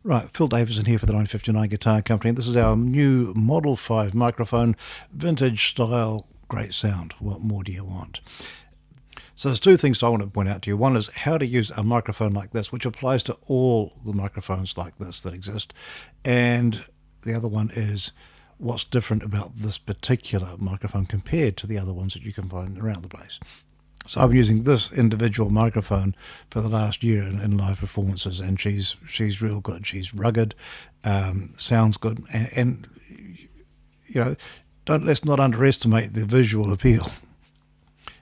Right, Phil Davison here for the 1959 Guitar Company. This is our new Model 5 microphone, vintage style, great sound. What more do you want? So there's two things I want to point out to you. One is how to use a microphone like this, which applies to all the microphones like this that exist. And the other one is what's different about this particular microphone compared to the other ones that you can find around the place. So I've been using this individual microphone for the last year in live performances, and she's real good. She's rugged, sounds good, and you know, let's not underestimate the visual appeal.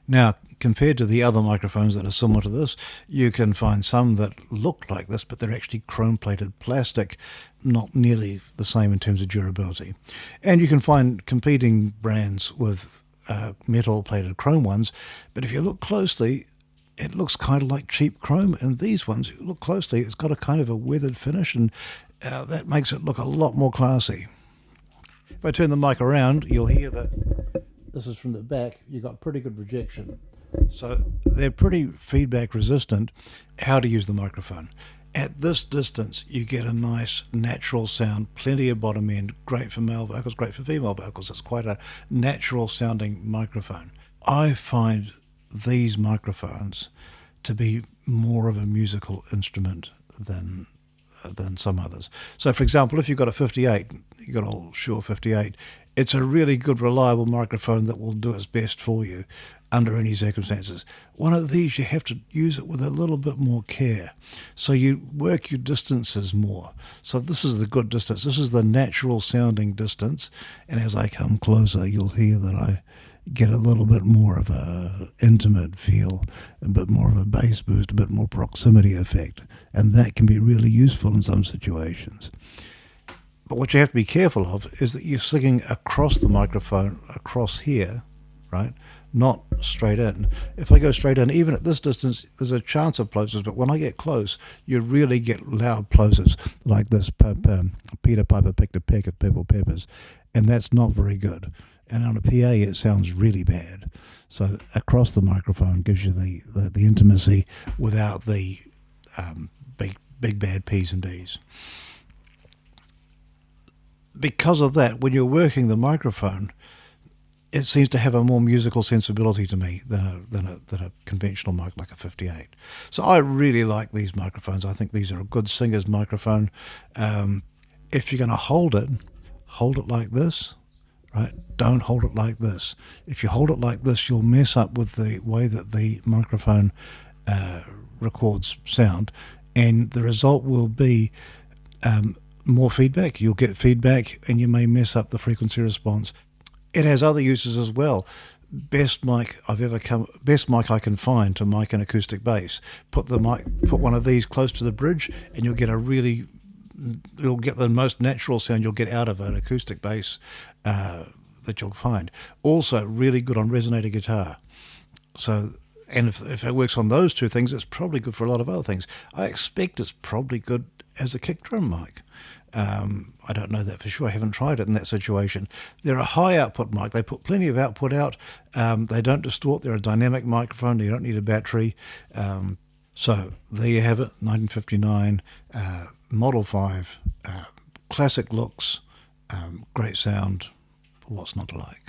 Now, compared to the other microphones that are similar to this, you can find some that look like this, but they're actually chrome-plated plastic, not nearly the same in terms of durability. And you can find competing brands with metal-plated chrome ones, but if you look closely, it looks kind of like cheap chrome, and these ones, if you look closely, it's got a kind of a weathered finish, and that makes it look a lot more classy. If I turn the mic around, you'll hear that this is from the back. You've got pretty good rejection. So they're pretty feedback resistant. How to use the microphone. At this distance, you get a nice natural sound, plenty of bottom end, great for male vocals, great for female vocals. It's quite a natural sounding microphone. I find these microphones to be more of a musical instrument than some others. So for example, if you've got a 58, you've got a Shure 58, it's a really good, reliable microphone that will do its best for you under any circumstances. One of these, you have to use it with a little bit more care. So you work your distances more. So this is the good distance. This is the natural sounding distance. And as I come closer, you'll hear that I get a little bit more of a intimate feel, a bit more of a bass boost, a bit more proximity effect. And that can be really useful in some situations. But what you have to be careful of is that you're singing across the microphone, across here, right? Not straight in. If I go straight in, even at this distance, there's a chance of plosives, but when I get close, you really get loud plosives like this. Peter Piper picked a peck of purple peppers, and that's not very good. And on a PA, it sounds really bad. So across the microphone gives you the intimacy without the big bad P's and B's. Because of that, when you're working the microphone, it seems to have a more musical sensibility to me than a conventional mic like a 58. So I really like these microphones. I think these are a good singer's microphone. If you're going to hold it like this, right? Don't hold it like this. If you hold it like this, you'll mess up with the way that the microphone records sound, and the result will be more feedback. You'll get feedback, and you may mess up the frequency response. It has other uses as well. Best mic I can find to mic an acoustic bass. Put one of these close to the bridge, and you'll get the most natural sound you'll get out of an acoustic bass that you'll find. Also, really good on resonator guitar. So, and if it works on those two things, it's probably good for a lot of other things. I expect it's probably good as a kick drum mic. I don't know that for sure. I haven't tried it in that situation. They're a high output mic. They put plenty of output out. They don't distort. They're a dynamic microphone. You don't need a battery. So there you have it, 1959 Model 5, classic looks, great sound. What's not to like?